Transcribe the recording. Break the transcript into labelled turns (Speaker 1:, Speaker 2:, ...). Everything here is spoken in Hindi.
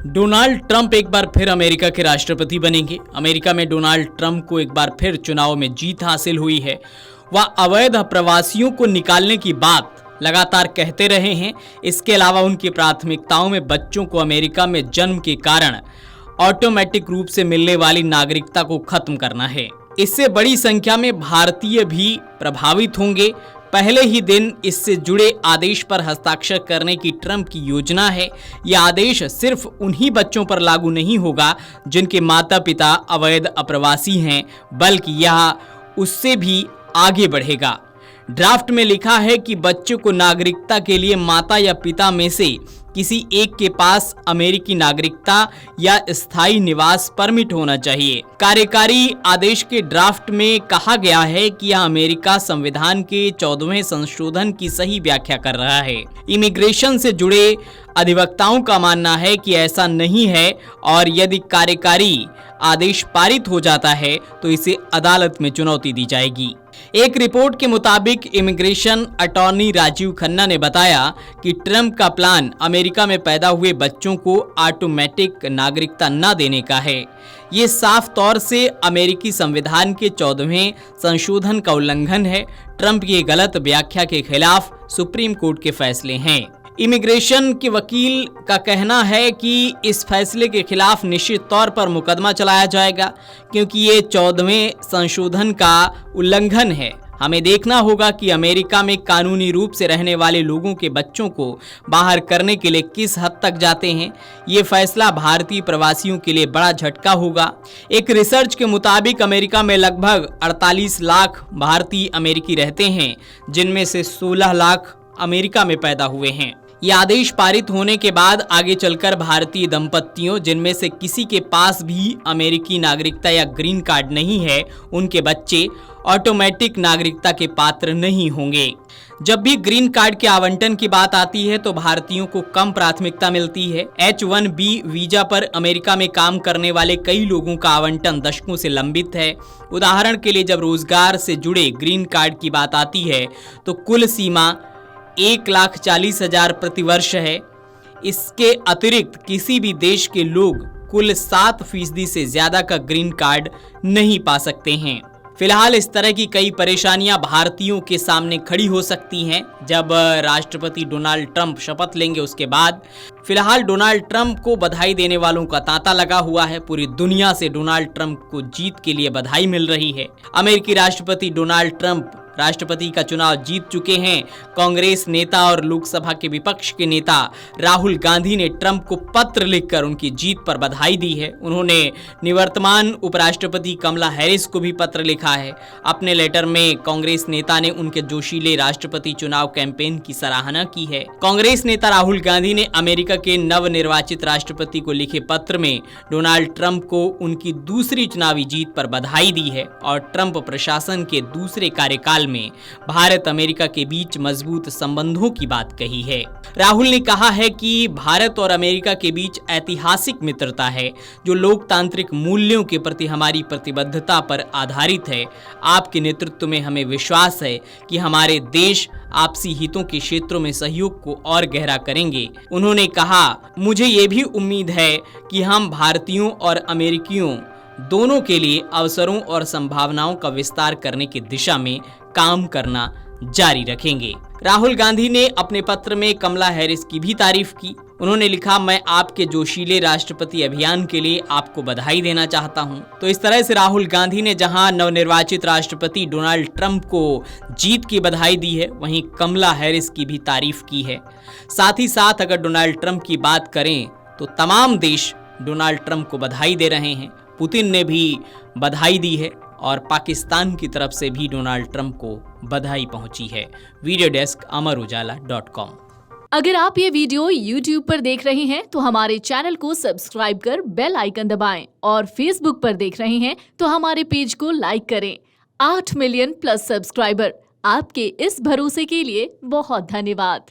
Speaker 1: डोनाल्ड ट्रंप एक बार फिर अमेरिका के राष्ट्रपति बनेंगे। अमेरिका में डोनाल्ड ट्रंप को एक बार फिर चुनाव में जीत हासिल हुई है। वह अवैध प्रवासियों को निकालने की बात लगातार कहते रहे हैं। इसके अलावा उनकी प्राथमिकताओं में बच्चों को अमेरिका में जन्म के कारण ऑटोमेटिक रूप से मिलने वाली नागरिकता को खत्म करना है। इससे बड़ी संख्या में भारतीय भी प्रभावित होंगे। पहले ही दिन इससे जुड़े आदेश पर हस्ताक्षर करने की ट्रंप की योजना है। यह आदेश सिर्फ उन्हीं बच्चों पर लागू नहीं होगा जिनके माता पिता अवैध अप्रवासी हैं, बल्कि यह उससे भी आगे बढ़ेगा। ड्राफ्ट में लिखा है कि बच्चों को नागरिकता के लिए माता या पिता में से किसी एक के पास अमेरिकी नागरिकता या स्थायी निवास परमिट होना चाहिए। कार्यकारी आदेश के ड्राफ्ट में कहा गया है कि यह अमेरिका संविधान के 14वें संशोधन की सही व्याख्या कर रहा है। इमिग्रेशन से जुड़े अधिवक्ताओं का मानना है कि ऐसा नहीं है और यदि कार्यकारी आदेश पारित हो जाता है तो इसे अदालत में चुनौती दी जाएगी। एक रिपोर्ट के मुताबिक इमिग्रेशन अटॉर्नी राजीव खन्ना ने बताया कि ट्रंप का प्लान अमेरिका में पैदा हुए बच्चों को ऑटोमेटिक नागरिकता न देने का है। ये साफ तौर से अमेरिकी संविधान के 14वें संशोधन का उल्लंघन है। ट्रंप की गलत व्याख्या के खिलाफ सुप्रीम कोर्ट के फैसले हैं। इमिग्रेशन के वकील का कहना है कि इस फैसले के खिलाफ निश्चित तौर पर मुकदमा चलाया जाएगा, क्योंकि ये 14वें संशोधन का उल्लंघन है। हमें देखना होगा कि अमेरिका में कानूनी रूप से रहने वाले लोगों के बच्चों को बाहर करने के लिए किस हद तक जाते हैं। ये फैसला भारतीय प्रवासियों के लिए बड़ा झटका होगा। एक रिसर्च के मुताबिक अमेरिका में लगभग 48 लाख भारतीय अमेरिकी रहते हैं, जिनमें से 16 लाख अमेरिका में पैदा हुए हैं। यह आदेश पारित होने के बाद आगे चलकर भारतीय दंपत्तियों जिनमें से किसी के पास भी अमेरिकी नागरिकता या ग्रीन कार्ड नहीं है, उनके बच्चे ऑटोमेटिक नागरिकता के पात्र नहीं होंगे। जब भी ग्रीन कार्ड के आवंटन की बात आती है तो भारतीयों को कम प्राथमिकता मिलती है। H-1B वीजा पर अमेरिका में काम करने वाले कई लोगों का आवंटन दशकों से लंबित है। उदाहरण के लिए जब रोजगार से जुड़े ग्रीन कार्ड की बात आती है तो कुल सीमा 1,40,000 प्रतिवर्ष है। इसके अतिरिक्त किसी भी देश के लोग कुल 7% से ज्यादा का ग्रीन कार्ड नहीं पा सकते हैं। फिलहाल इस तरह की कई परेशानियां भारतीयों के सामने खड़ी हो सकती हैं जब राष्ट्रपति डोनाल्ड ट्रंप शपथ लेंगे। उसके बाद फिलहाल डोनाल्ड ट्रंप को बधाई देने वालों का तांता लगा हुआ है। पूरी दुनिया से डोनाल्ड ट्रंप को जीत के लिए बधाई मिल रही है। अमेरिकी राष्ट्रपति डोनाल्ड ट्रंप राष्ट्रपति का चुनाव जीत चुके हैं। कांग्रेस नेता और लोकसभा के विपक्ष के नेता राहुल गांधी ने ट्रंप को पत्र लिखकर उनकी जीत पर बधाई दी है। उन्होंने निवर्तमान उपराष्ट्रपति कमला हैरिस को भी पत्र लिखा है। अपने लेटर में कांग्रेस नेता ने उनके जोशीले राष्ट्रपति चुनाव कैंपेन की सराहना की है। कांग्रेस नेता राहुल गांधी ने अमेरिका के नवनिर्वाचित राष्ट्रपति को लिखे पत्र में डोनाल्ड ट्रंप को उनकी दूसरी चुनावी जीत पर बधाई दी है और ट्रंप प्रशासन के दूसरे कार्यकाल में भारत अमेरिका के बीच मजबूत संबंधों की बात कही है। राहुल ने कहा है कि भारत और अमेरिका के बीच ऐतिहासिक मित्रता है जो लोकतांत्रिक मूल्यों के प्रति हमारी प्रतिबद्धता पर आधारित है। आपके नेतृत्व में हमें विश्वास है कि हमारे देश आपसी हितों के क्षेत्रों में सहयोग को और गहरा करेंगे। उन्होंने कहा, मुझे ये भी उम्मीद है कि हम भारतीयों और अमेरिकियों दोनों के लिए अवसरों और संभावनाओं का विस्तार करने की दिशा में काम करना जारी रखेंगे। राहुल गांधी ने अपने पत्र में कमला हैरिस की भी तारीफ की। उन्होंने लिखा, मैं आपके जोशीले राष्ट्रपति अभियान के लिए आपको बधाई देना चाहता हूं। तो इस तरह से राहुल गांधी ने जहां नवनिर्वाचित राष्ट्रपति डोनाल्ड ट्रंप को जीत की बधाई दी है, वहीं कमला हैरिस की भी तारीफ की है। साथ ही साथ अगर डोनाल्ड ट्रंप की बात करें तो तमाम देश डोनाल्ड ट्रंप को बधाई दे रहे हैं। पुतिन ने भी बधाई दी है और पाकिस्तान की तरफ से भी डोनाल्ड ट्रंप को बधाई पहुंची है। Video desk Amar Ujala.
Speaker 2: अगर आप ये वीडियो YouTube पर देख रहे हैं तो हमारे चैनल को सब्सक्राइब कर बेल आइकन दबाएं और Facebook पर देख रहे हैं तो हमारे पेज को लाइक करें। 8 मिलियन प्लस सब्सक्राइबर, आपके इस भरोसे के लिए बहुत धन्यवाद।